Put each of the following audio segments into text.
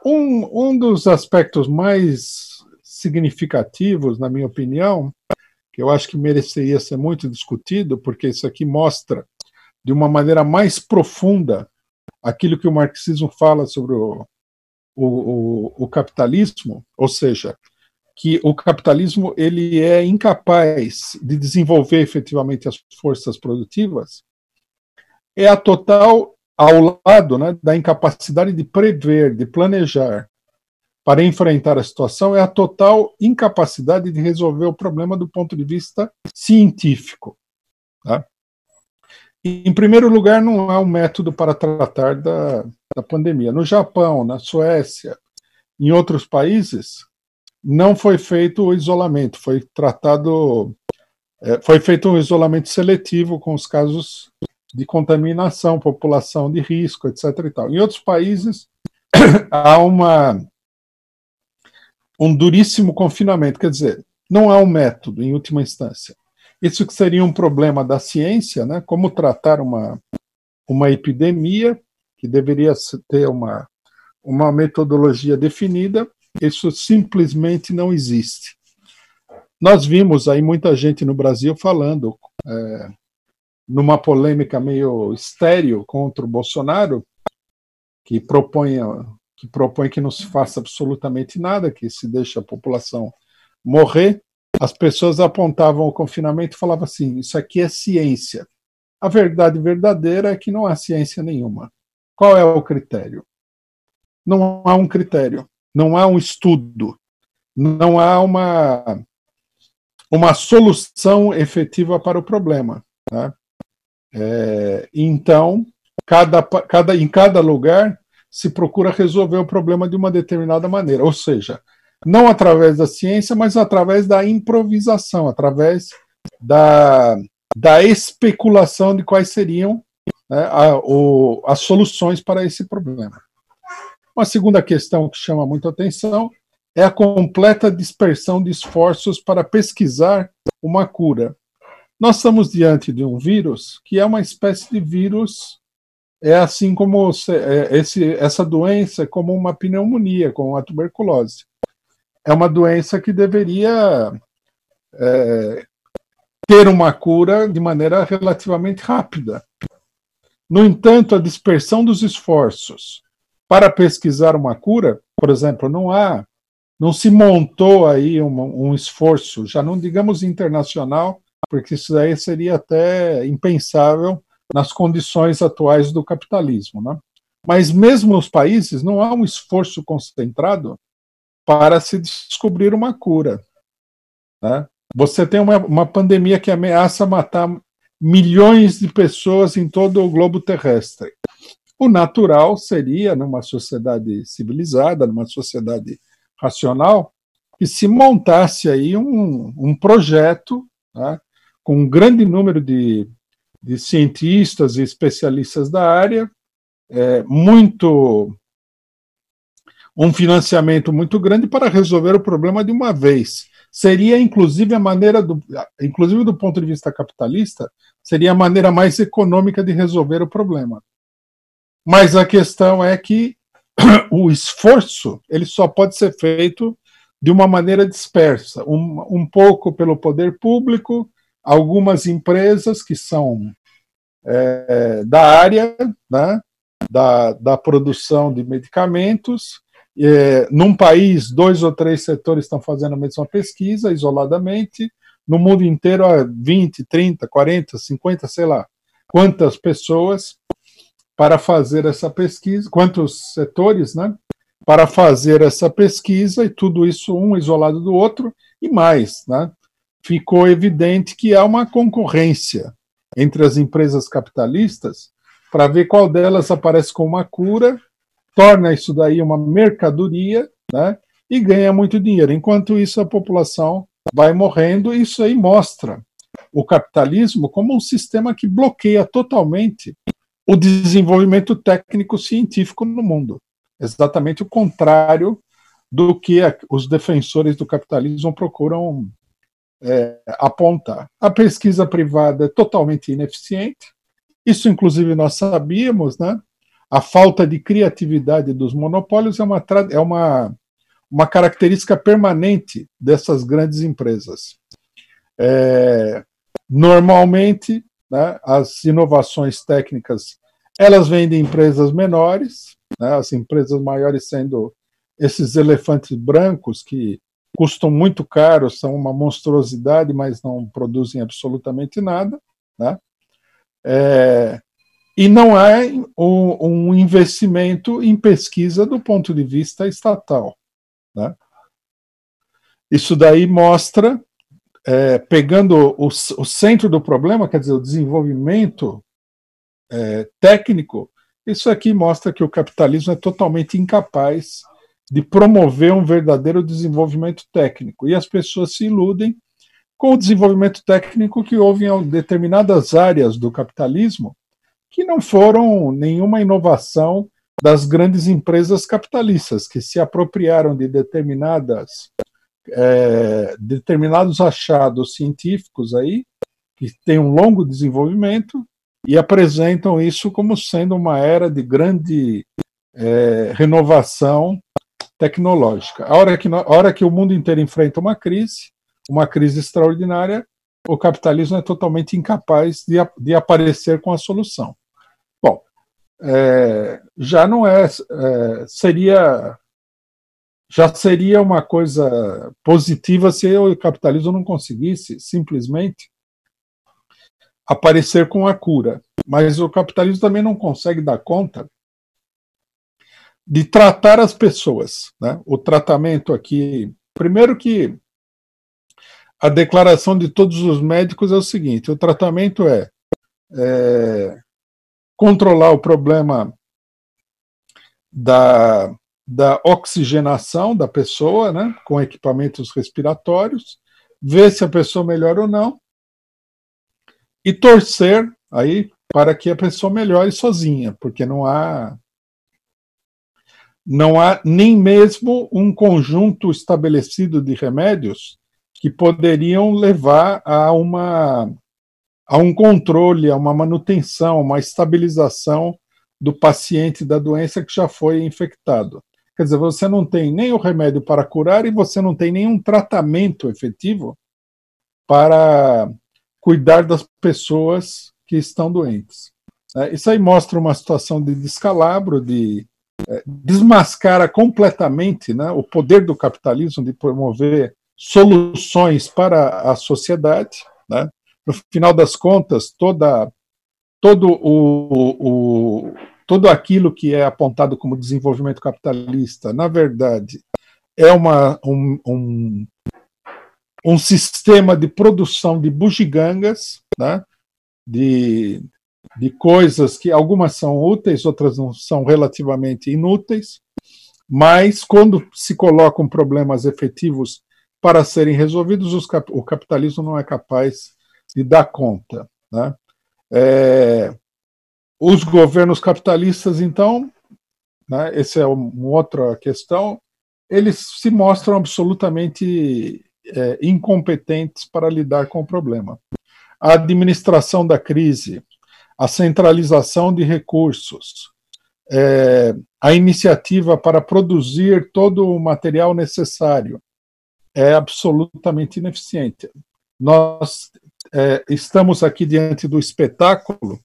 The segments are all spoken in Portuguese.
Um dos aspectos mais significativos, na minha opinião, que eu acho que mereceria ser muito discutido, porque isso aqui mostra de uma maneira mais profunda aquilo que o marxismo fala sobre o capitalismo, ou seja, que o capitalismo ele é incapaz de desenvolver efetivamente as forças produtivas, é a total, ao lado, né, da incapacidade de prever, de planejar para enfrentar a situação, é a total incapacidade de resolver o problema do ponto de vista científico. Tá? Em primeiro lugar, não há um método para tratar da pandemia. No Japão, na Suécia, em outros países, não foi feito o isolamento, foi feito um isolamento seletivo com os casos de contaminação, população de risco, etc. E tal. Em outros países, há um duríssimo confinamento, quer dizer, não há um método, em última instância. Isso que seria um problema da ciência, né? Como tratar uma epidemia, que deveria ter uma metodologia definida, isso simplesmente não existe. Nós vimos aí muita gente no Brasil falando, numa polêmica meio estéril contra o Bolsonaro, que propõe que não se faça absolutamente nada, que se deixe a população morrer. As pessoas apontavam o confinamento e falavam assim, isso aqui é ciência. A verdade verdadeira é que não há ciência nenhuma. Qual é o critério? Não há um critério, não há um estudo, não há uma solução efetiva para o problema. Tá? Então, em cada lugar se procura resolver o problema de uma determinada maneira, ou seja, não através da ciência, mas através da improvisação, através da especulação de quais seriam, né, as soluções para esse problema. Uma segunda questão que chama muito atenção é a completa dispersão de esforços para pesquisar uma cura. Nós estamos diante de um vírus que é uma espécie de vírus, assim como essa doença é como uma pneumonia, como a tuberculose. É uma doença que deveria ter uma cura de maneira relativamente rápida. No entanto, a dispersão dos esforços para pesquisar uma cura, por exemplo, não se montou aí um esforço, já não digamos internacional, porque isso aí seria até impensável nas condições atuais do capitalismo, né? Mas mesmo nos países não há um esforço concentrado para se descobrir uma cura. Né? Você tem uma pandemia que ameaça matar milhões de pessoas em todo o globo terrestre. O natural seria, numa sociedade civilizada, numa sociedade racional, que se montasse aí um projeto, né, com um grande número de cientistas e especialistas da área, um financiamento muito grande para resolver o problema de uma vez. Seria, inclusive, inclusive do ponto de vista capitalista, seria a maneira mais econômica de resolver o problema. Mas a questão é que o esforço ele só pode ser feito de uma maneira dispersa, um pouco pelo poder público, algumas empresas que são da área, né, da produção de medicamentos. Num país, 2 ou 3 setores estão fazendo a mesma pesquisa, isoladamente. No mundo inteiro, há 20, 30, 40, 50, sei lá, quantas pessoas para fazer essa pesquisa, quantos setores, né, para fazer essa pesquisa, e tudo isso um isolado do outro, e mais, né, ficou evidente que há uma concorrência entre as empresas capitalistas para ver qual delas aparece com uma cura, torna isso daí uma mercadoria, né, e ganha muito dinheiro. Enquanto isso, a população vai morrendo, e isso aí mostra o capitalismo como um sistema que bloqueia totalmente o desenvolvimento técnico-científico no mundo. Exatamente o contrário do que os defensores do capitalismo procuram apontar. A pesquisa privada é totalmente ineficiente, isso inclusive nós sabíamos, né? a falta de criatividade dos monopólios é uma característica permanente dessas grandes empresas. Normalmente, né, as inovações técnicas, elas vêm de empresas menores, né, as empresas maiores sendo esses elefantes brancos que custam muito caro, são uma monstruosidade, mas não produzem absolutamente nada, né? E não há um investimento em pesquisa do ponto de vista estatal, né? Isso daí mostra, pegando o centro do problema, quer dizer, o desenvolvimento técnico, isso aqui mostra que o capitalismo é totalmente incapaz de promover um verdadeiro desenvolvimento técnico. E as pessoas se iludem com o desenvolvimento técnico que houve em determinadas áreas do capitalismo, que não foram nenhuma inovação das grandes empresas capitalistas, que se apropriaram de determinados achados científicos aí, que têm um longo desenvolvimento, e apresentam isso como sendo uma era de grande renovação tecnológica. A hora que o mundo inteiro enfrenta uma crise extraordinária, o capitalismo é totalmente incapaz de aparecer com a solução. Bom, já não já seria uma coisa positiva se o capitalismo não conseguisse simplesmente aparecer com a cura. Mas o capitalismo também não consegue dar conta de tratar as pessoas, né? O tratamento aqui, primeiro que a declaração de todos os médicos é o seguinte: o tratamento é controlar o problema da oxigenação da pessoa, né, com equipamentos respiratórios, ver se a pessoa melhora ou não, e torcer aí para que a pessoa melhore sozinha, porque não há nem mesmo um conjunto estabelecido de remédios que poderiam levar a um controle, a uma manutenção, uma estabilização do paciente da doença que já foi infectado. Quer dizer, você não tem nem o remédio para curar e você não tem nenhum tratamento efetivo para cuidar das pessoas que estão doentes. Isso aí mostra uma situação de descalabro, desmascara completamente, né, o poder do capitalismo de promover soluções para a sociedade, né? No final das contas, tudo aquilo que é apontado como desenvolvimento capitalista, na verdade, é um sistema de produção de bugigangas, né? de coisas que algumas são úteis, outras não são relativamente inúteis, mas quando se colocam problemas efetivos para serem resolvidos, o capitalismo não é capaz de dar conta, né? Os governos capitalistas, então, né, essa é uma outra questão, eles se mostram absolutamente incompetentes para lidar com o problema. A administração da crise, a centralização de recursos, a iniciativa para produzir todo o material necessário é absolutamente ineficiente. Nós estamos aqui diante do espetáculo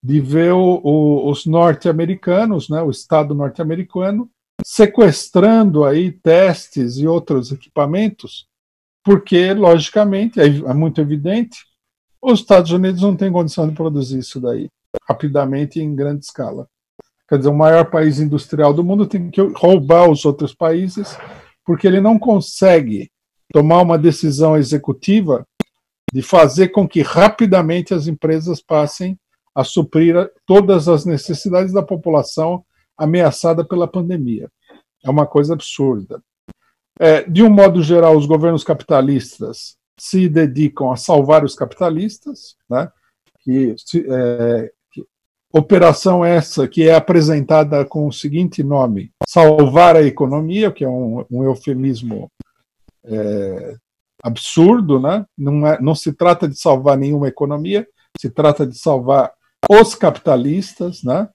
de ver os norte-americanos, né, o Estado norte-americano, sequestrando aí testes e outros equipamentos, porque, logicamente, é muito evidente, os Estados Unidos não têm condição de produzir isso daí rapidamente e em grande escala. Quer dizer, o maior país industrial do mundo tem que roubar os outros países, porque ele não consegue tomar uma decisão executiva de fazer com que rapidamente as empresas passem a suprir todas as necessidades da população ameaçada pela pandemia. É uma coisa absurda. De um modo geral, os governos capitalistas se dedicam a salvar os capitalistas, né? Operação essa que é apresentada com o seguinte nome: salvar a economia, que é um eufemismo absurdo, né? Não se trata de salvar nenhuma economia, se trata de salvar os capitalistas, né?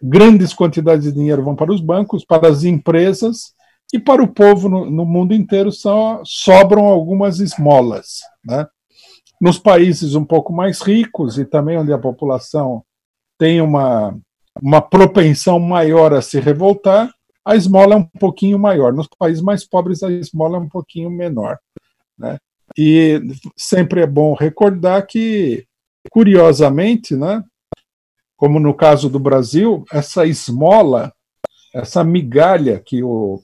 grandes quantidades de dinheiro vão para os bancos, para as empresas, e para o povo no mundo inteiro sobram algumas esmolas, né? Nos países um pouco mais ricos e também onde a população tem uma propensão maior a se revoltar, a esmola é um pouquinho maior. Nos países mais pobres, a esmola é um pouquinho menor, né? E sempre é bom recordar que, curiosamente, né, como no caso do Brasil, essa esmola, essa migalha que os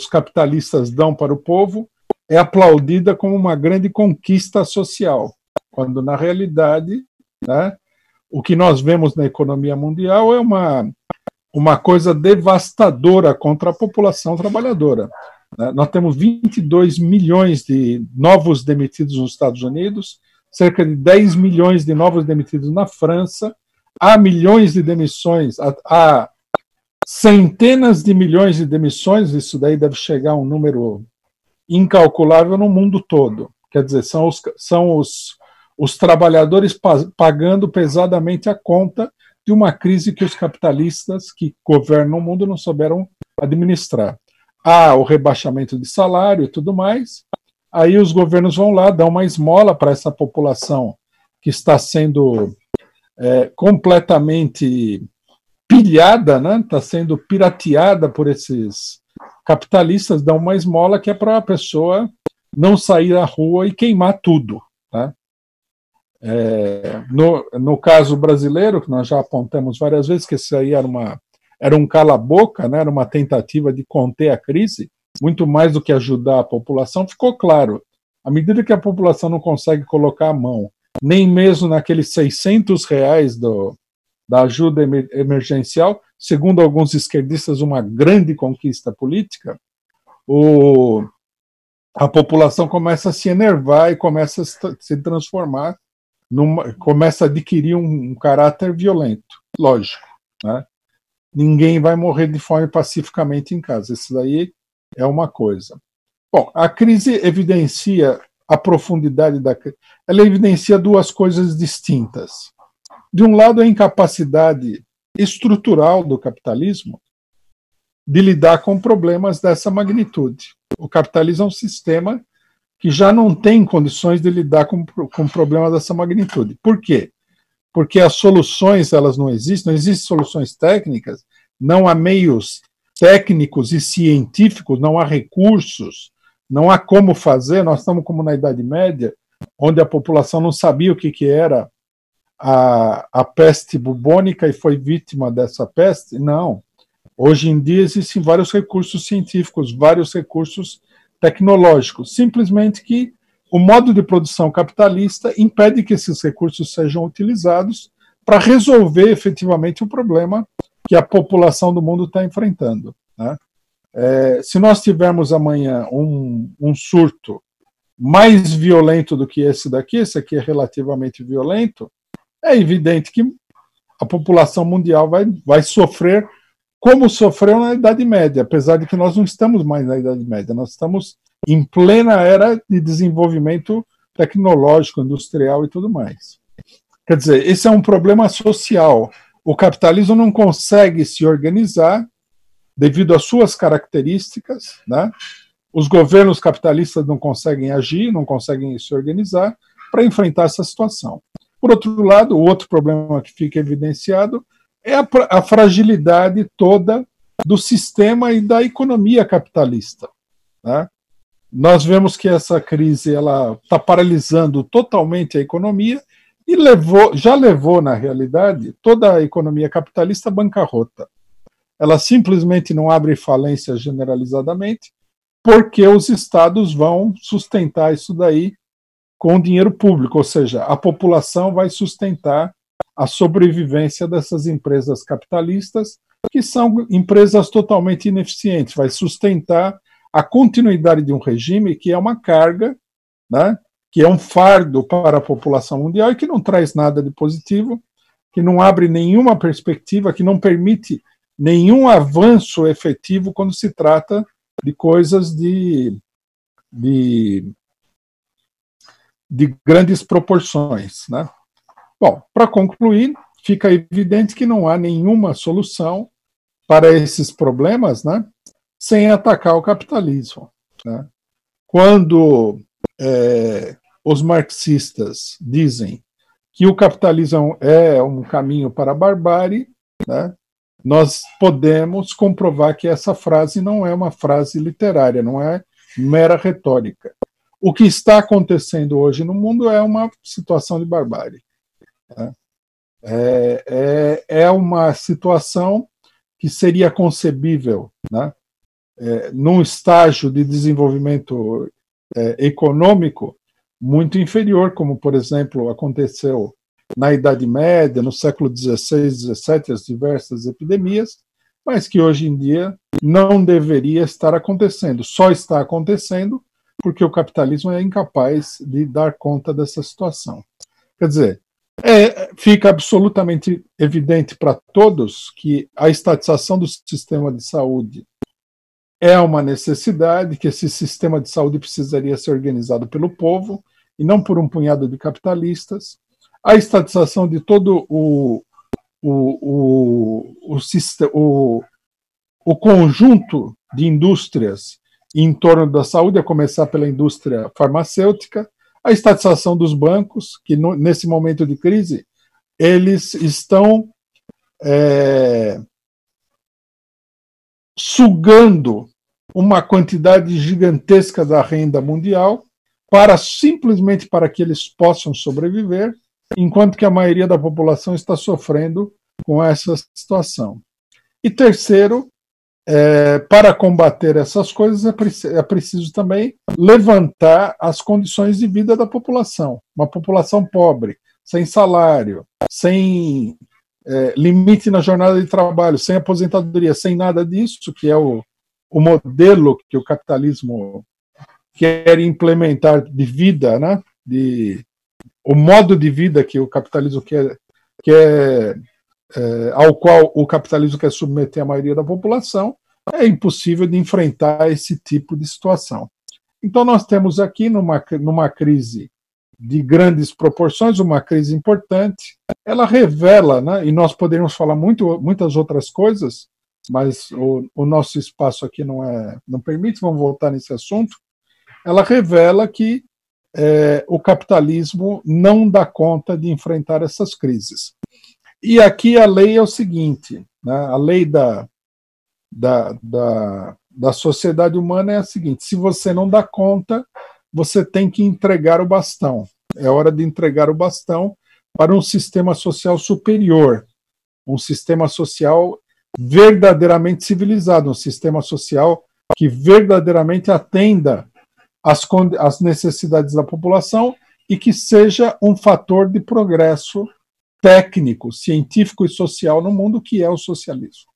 capitalistas dão para o povo é aplaudida como uma grande conquista social, quando, na realidade, né, o que nós vemos na economia mundial é uma coisa devastadora contra a população trabalhadora. Nós temos 22 milhões de novos demitidos nos Estados Unidos, cerca de 10 milhões de novos demitidos na França, há milhões de demissões, há centenas de milhões de demissões, isso daí deve chegar a um número incalculável no mundo todo. Quer dizer, são os trabalhadores pagando pesadamente a conta de uma crise que os capitalistas que governam o mundo não souberam administrar. Há o rebaixamento de salário e tudo mais, aí os governos vão lá, dão uma esmola para essa população que está sendo completamente pilhada, né? Está sendo pirateada por esses capitalistas, dão uma esmola que é para a pessoa não sair à rua e queimar tudo, né? No caso brasileiro, que nós já apontamos várias vezes, que isso aí era um cala-boca, né? Era uma tentativa de conter a crise, muito mais do que ajudar a população, ficou claro. À medida que a população não consegue colocar a mão, nem mesmo naqueles R$600 da ajuda emergencial, segundo alguns esquerdistas, uma grande conquista política, a população começa a se enervar e começa a se transformar, começa a adquirir um caráter violento, lógico, né? Ninguém vai morrer de fome pacificamente em casa, isso daí é uma coisa. Bom, a crise evidencia a profundidade da crise, ela evidencia duas coisas distintas. De um lado, a incapacidade estrutural do capitalismo de lidar com problemas dessa magnitude. O capitalismo é um sistema que já não tem condições de lidar com problemas dessa magnitude. Por quê? Porque as soluções elas não existem soluções técnicas, não há meios técnicos e científicos, não há recursos, não há como fazer. Nós estamos como na Idade Média, onde a população não sabia o que era a peste bubônica e foi vítima dessa peste. Não. Hoje em dia existem vários recursos científicos, vários recursos tecnológicos, simplesmente que o modo de produção capitalista impede que esses recursos sejam utilizados para resolver efetivamente o problema que a população do mundo está enfrentando, né? Se nós tivermos amanhã um surto mais violento do que esse aqui é relativamente violento, é evidente que a população mundial vai sofrer como sofreu na Idade Média, apesar de que nós não estamos mais na Idade Média, nós estamos em plena era de desenvolvimento tecnológico, industrial e tudo mais. Quer dizer, esse é um problema social. O capitalismo não consegue se organizar devido às suas características, né? Os governos capitalistas não conseguem agir, não conseguem se organizar para enfrentar essa situação. Por outro lado, o outro problema que fica evidenciado é a fragilidade toda do sistema e da economia capitalista, né? Nós vemos que essa crise está paralisando totalmente a economia e já levou, na realidade, toda a economia capitalista à bancarrota. Ela simplesmente não abre falência generalizadamente porque os estados vão sustentar isso daí com dinheiro público, ou seja, a população vai sustentar a sobrevivência dessas empresas capitalistas, que são empresas totalmente ineficientes, vai sustentar a continuidade de um regime que é uma carga, né, que é um fardo para a população mundial e que não traz nada de positivo, que não abre nenhuma perspectiva, que não permite nenhum avanço efetivo quando se trata de coisas de grandes proporções, né? Bom, para concluir, fica evidente que não há nenhuma solução para esses problemas, né, sem atacar o capitalismo, né? Quando os marxistas dizem que o capitalismo é um caminho para a barbárie, né, nós podemos comprovar que essa frase não é uma frase literária, não é mera retórica. O que está acontecendo hoje no mundo é uma situação de barbárie, né? É uma situação que seria concebível, né, num estágio de desenvolvimento econômico muito inferior, como, por exemplo, aconteceu na Idade Média, no século XVI, XVII, as diversas epidemias, mas que hoje em dia não deveria estar acontecendo. Só está acontecendo porque o capitalismo é incapaz de dar conta dessa situação. Quer dizer, fica absolutamente evidente para todos que a estatização do sistema de saúde é uma necessidade, que esse sistema de saúde precisaria ser organizado pelo povo e não por um punhado de capitalistas. A estatização de todo o conjunto de indústrias em torno da saúde, a começar pela indústria farmacêutica, a estatização dos bancos, que nesse momento de crise, eles estão sugando uma quantidade gigantesca da renda mundial simplesmente para que eles possam sobreviver, enquanto que a maioria da população está sofrendo com essa situação. E terceiro, para combater essas coisas é preciso também levantar as condições de vida da população. Uma população pobre, sem salário, sem limite na jornada de trabalho, sem aposentadoria, sem nada disso, que é o modelo que o capitalismo quer implementar de vida, né? O modo de vida que o capitalismo ao qual o capitalismo quer submeter a maioria da população, é impossível de enfrentar esse tipo de situação. Então nós temos aqui numa crise de grandes proporções, uma crise importante, ela revela, né, e nós poderíamos falar muitas outras coisas, mas o nosso espaço aqui não permite, vamos voltar nesse assunto. Ela revela que o capitalismo não dá conta de enfrentar essas crises. E aqui a lei é o seguinte, né, a lei da sociedade humana é a seguinte: se você não dá conta, você tem que entregar o bastão. É hora de entregar o bastão para um sistema social superior, um sistema social verdadeiramente civilizado, um sistema social que verdadeiramente atenda às necessidades da população e que seja um fator de progresso técnico, científico e social no mundo, que é o socialismo.